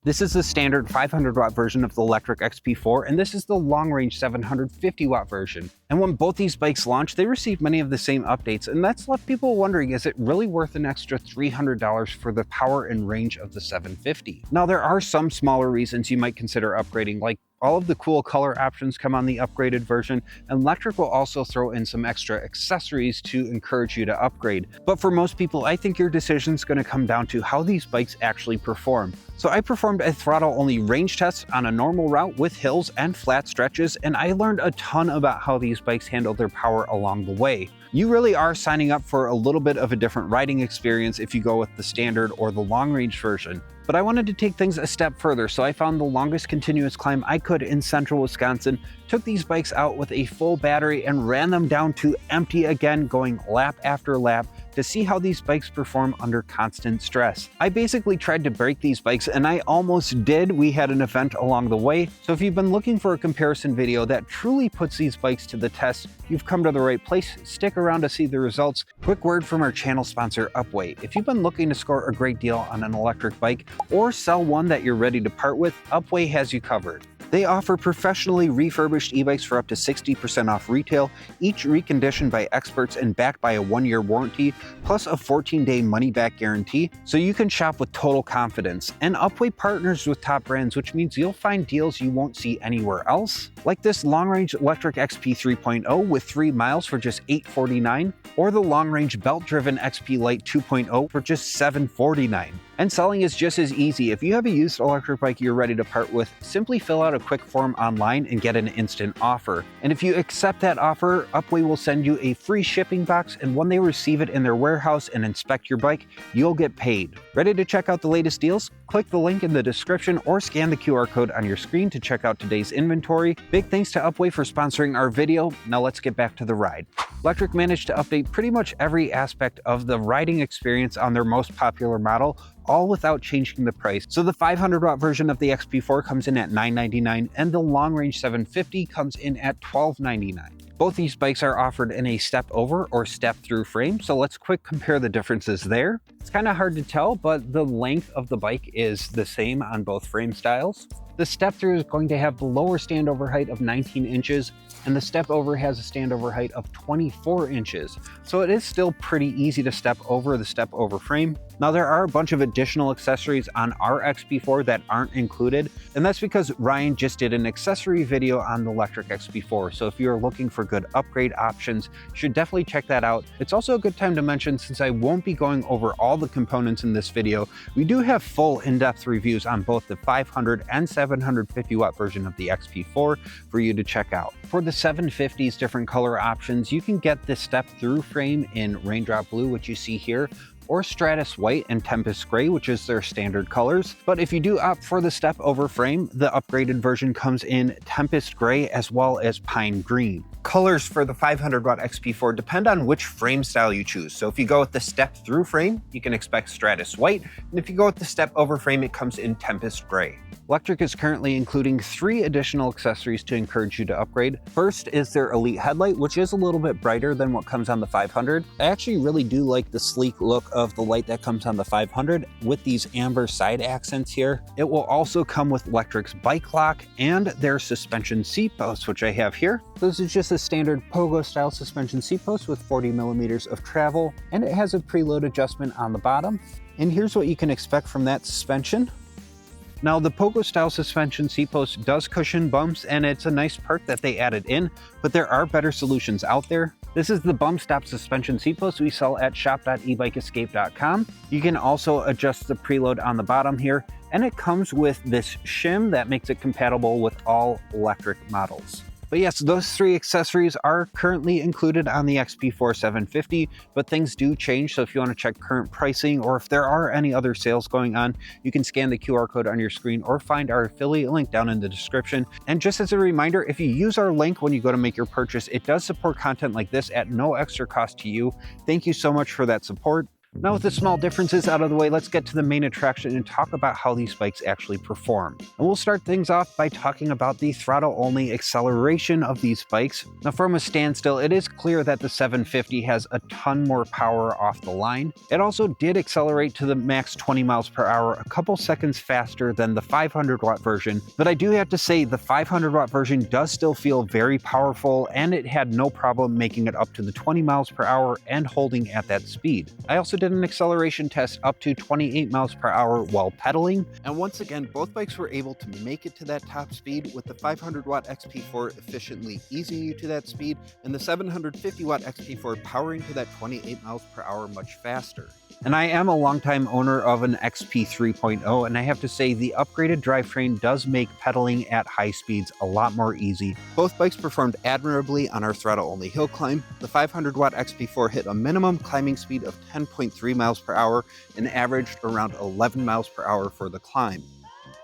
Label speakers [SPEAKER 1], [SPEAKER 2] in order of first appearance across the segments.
[SPEAKER 1] This is the standard 500-watt version of the Lectric XP4, and this is the long-range 750-watt version. And when both these bikes launched, they received many of the same updates, and that's left people wondering, is it really worth an extra $300 for the power and range of the 750? Now, there are some smaller reasons you might consider upgrading, like all of the cool color options come on the upgraded version, and Lectric will also throw in some extra accessories to encourage you to upgrade. But for most people, I think your decision is going to come down to how these bikes actually perform. So I performed a throttle-only range test on a normal route with hills and flat stretches, and I learned a ton about how these bikes handle their power along the way. You really are signing up for a little bit of a different riding experience if you go with the standard or the long-range version. But I wanted to take things a step further, so I found the longest continuous climb I could in central Wisconsin, took these bikes out with a full battery and ran them down to empty again, going lap after lap to see how these bikes perform under constant stress. I basically tried to break these bikes, and I almost did. We had an event along the way. So if you've been looking for a comparison video that truly puts these bikes to the test, you've come to the right place. Stick around to see the results. Quick word from our channel sponsor, Upway. If you've been looking to score a great deal on an electric bike or sell one that you're ready to part with, Upway has you covered. They offer professionally refurbished e-bikes for up to 60% off retail, each reconditioned by experts and backed by a 1-year warranty, plus a 14-day money-back guarantee, so you can shop with total confidence. And Upway partners with top brands, which means you'll find deals you won't see anywhere else, like this long-range Lectric XP 3.0 with 3 miles for just $849, or the long-range belt-driven XP Lite 2.0 for just $749. And selling is just as easy. If you have a used electric bike you're ready to part with, simply fill out a quick form online and get an instant offer. And if you accept that offer, Upway will send you a free shipping box, and when they receive it in their warehouse and inspect your bike, you'll get paid. Ready to check out the latest deals? Click the link in the description or scan the QR code on your screen to check out today's inventory. Big thanks to Upway for sponsoring our video. Now let's get back to the ride. Lectric managed to update pretty much every aspect of the riding experience on their most popular model, all without changing the price. So the 500-watt version of the XP4 comes in at $999, and the long-range 750 comes in at $1299. Both these bikes are offered in a step-over or step-through frame, so let's quick compare the differences there. It's kind of hard to tell, but the length of the bike is the same on both frame styles. The step-through is going to have the lower standover height of 19 inches, and the step-over has a standover height of 24 inches. So it is still pretty easy to step over the step-over frame. Now, there are a bunch of additional accessories on our XP4 that aren't included, and that's because Ryan just did an accessory video on the Lectric XP4. So if you're looking for good upgrade options, you should definitely check that out. It's also a good time to mention, since I won't be going over all the components in this video, we do have full in-depth reviews on both the 500 and 750-watt version of the XP4 for you to check out. For the 750's different color options, you can get the step-through frame in Raindrop Blue, which you see here, or Stratus White and Tempest Gray, which is their standard colors. But if you do opt for the step over frame, the upgraded version comes in Tempest Gray as well as Pine Green. Colors for the 500-watt XP4 depend on which frame style you choose. So if you go with the step through frame, you can expect Stratus White, and if you go with the step over frame, it comes in Tempest Gray. Lectric is currently including 3 additional accessories to encourage you to upgrade. First is their Elite headlight, which is a little bit brighter than what comes on the 500. I actually really do like the sleek look of the light that comes on the 500 with these amber side accents here. It will also come with Lectric's bike lock and their suspension seat posts, which I have here. This is just a standard pogo style suspension seat post with 40 millimeters of travel, and it has a preload adjustment on the bottom. And here's what you can expect from that suspension. Now, the pogo style suspension seat post does cushion bumps, and it's a nice perk that they added in, but there are better solutions out there. This is the bump stop suspension seat post we sell at shop.ebikeescape.com. You can also adjust the preload on the bottom here, and it comes with this shim that makes it compatible with all electric models. But yes, those 3 accessories are currently included on the XP4 750, but things do change. So if you want to check current pricing, or if there are any other sales going on, you can scan the QR code on your screen or find our affiliate link down in the description. And just as a reminder, if you use our link when you go to make your purchase, it does support content like this at no extra cost to you. Thank you so much for that support. Now with the small differences out of the way, let's get to the main attraction and talk about how these bikes actually perform. And we'll start things off by talking about the throttle-only acceleration of these bikes. Now from a standstill, it is clear that the 750 has a ton more power off the line. It also did accelerate to the max 20 miles per hour, a couple seconds faster than the 500 watt version, but I do have to say the 500 watt version does still feel very powerful, and it had no problem making it up to the 20 miles per hour and holding at that speed. I also did an acceleration test up to 28 miles per hour while pedaling, and once again both bikes were able to make it to that top speed, with the 500 watt XP4 efficiently easing you to that speed and the 750 watt XP4 powering to that 28 miles per hour much faster. And I am a longtime owner of an XP 3.0, and I have to say the upgraded drivetrain does make pedaling at high speeds a lot more easy. Both bikes performed admirably on our throttle-only hill climb. The 500 watt XP4 hit a minimum climbing speed of 10.3 miles per hour and averaged around 11 miles per hour for the climb.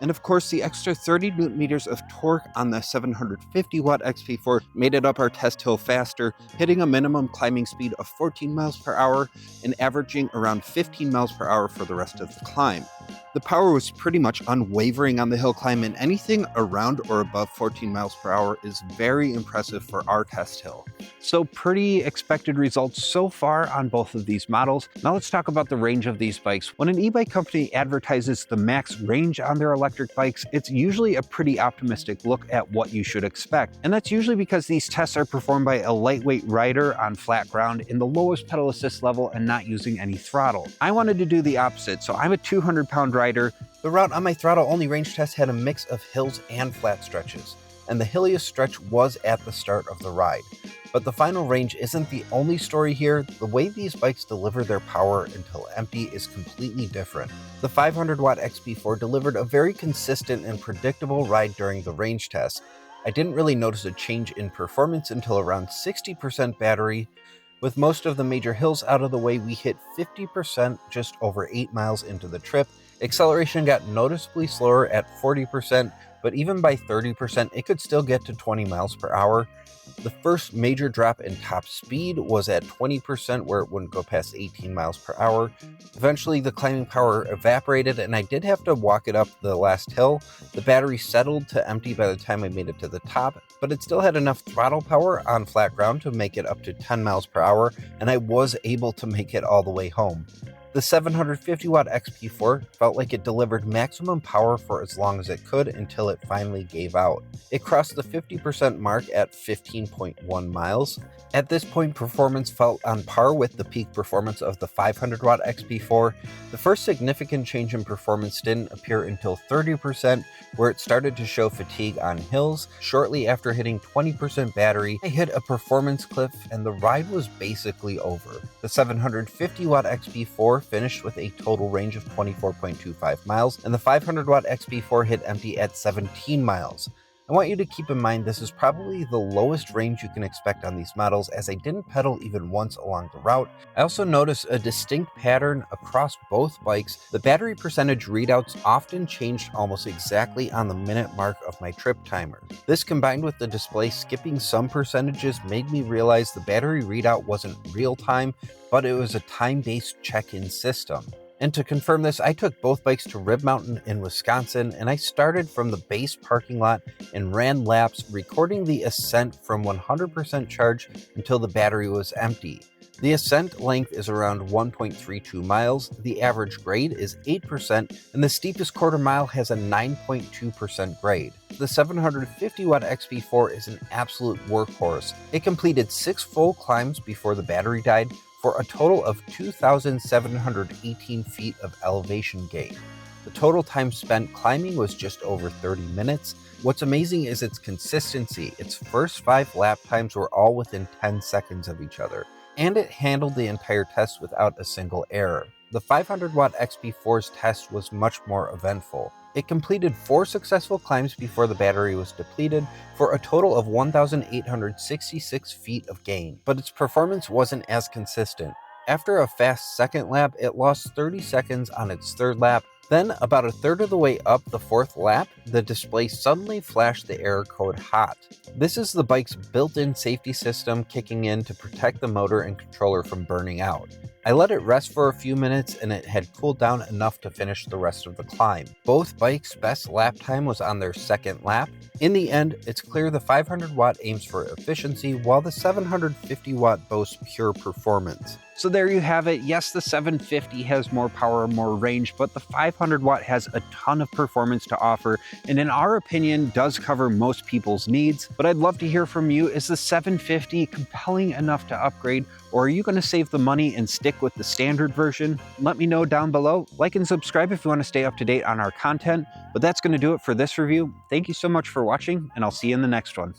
[SPEAKER 1] And of course, the extra 30 newton meters of torque on the 750 watt XP4 made it up our test hill faster, hitting a minimum climbing speed of 14 miles per hour and averaging around 15 miles per hour for the rest of the climb. The power was pretty much unwavering on the hill climb, and anything around or above 14 miles per hour is very impressive for our test hill. So pretty expected results so far on both of these models. Now let's talk about the range of these bikes. When an e-bike company advertises the max range on their electric bikes, it's usually a pretty optimistic look at what you should expect. And that's usually because these tests are performed by a lightweight rider on flat ground in the lowest pedal assist level and not using any throttle. I wanted to do the opposite, so I'm a 200-pound rider. The route on my throttle-only range test had a mix of hills and flat stretches, and the hilliest stretch was at the start of the ride. But the final range isn't the only story here. The way these bikes deliver their power until empty is completely different. The 500 watt XP4 delivered a very consistent and predictable ride during the range test. I didn't really notice a change in performance until around 60% battery. With most of the major hills out of the way, we hit 50% just over 8 miles into the trip. Acceleration got noticeably slower at 40%, but even by 30%, it could still get to 20 miles per hour. The first major drop in top speed was at 20%, where it wouldn't go past 18 miles per hour. Eventually, the climbing power evaporated, and I did have to walk it up the last hill. The battery settled to empty by the time I made it to the top, but it still had enough throttle power on flat ground to make it up to 10 miles per hour, and I was able to make it all the way home. The 750 watt XP4 felt like it delivered maximum power for as long as it could until it finally gave out. It crossed the 50% mark at 15.1 miles. At this point, performance felt on par with the peak performance of the 500 watt XP4. The first significant change in performance didn't appear until 30%, where it started to show fatigue on hills. Shortly after hitting 20% battery, I hit a performance cliff and the ride was basically over. The 750 watt XP4 finished with a total range of 24.25 miles, and the 500 watt XP4 hit empty at 17 miles. I want you to keep in mind this is probably the lowest range you can expect on these models, as I didn't pedal even once along the route. I also noticed a distinct pattern across both bikes. The battery percentage readouts often changed almost exactly on the minute mark of my trip timer. This, combined with the display skipping some percentages, made me realize the battery readout wasn't real time, but it was a time-based check-in system. And to confirm this, I took both bikes to Rib Mountain in Wisconsin, and I started from the base parking lot and ran laps, recording the ascent from 100% charge until the battery was empty. The ascent length is around 1.32 miles, the average grade is 8%, and the steepest quarter mile has a 9.2% grade. The 750 watt XP4 is an absolute workhorse. It completed 6 full climbs before the battery died, for a total of 2,718 feet of elevation gain. The total time spent climbing was just over 30 minutes. What's amazing is its consistency. Its first 5 lap times were all within 10 seconds of each other, and it handled the entire test without a single error. The 500 watt XP4's test was much more eventful. It completed 4 successful climbs before the battery was depleted, for a total of 1,866 feet of gain, but its performance wasn't as consistent. After a fast second lap, it lost 30 seconds on its third lap. Then, about a third of the way up the 4th lap, the display suddenly flashed the error code HOT. This is the bike's built-in safety system kicking in to protect the motor and controller from burning out. I let it rest for a few minutes and it had cooled down enough to finish the rest of the climb. Both bikes' best lap time was on their second lap. In the end, it's clear the 500 watt aims for efficiency while the 750 watt boasts pure performance. So there you have it. Yes, the 750 has more power, more range, but the 500 watt has a ton of performance to offer, and in our opinion, does cover most people's needs. But I'd love to hear from you. Is the 750 compelling enough to upgrade, or are you going to save the money and stick with the standard version? Let me know down below. Like and subscribe if you want to stay up to date on our content. But that's going to do it for this review. Thank you so much for watching, and I'll see you in the next one.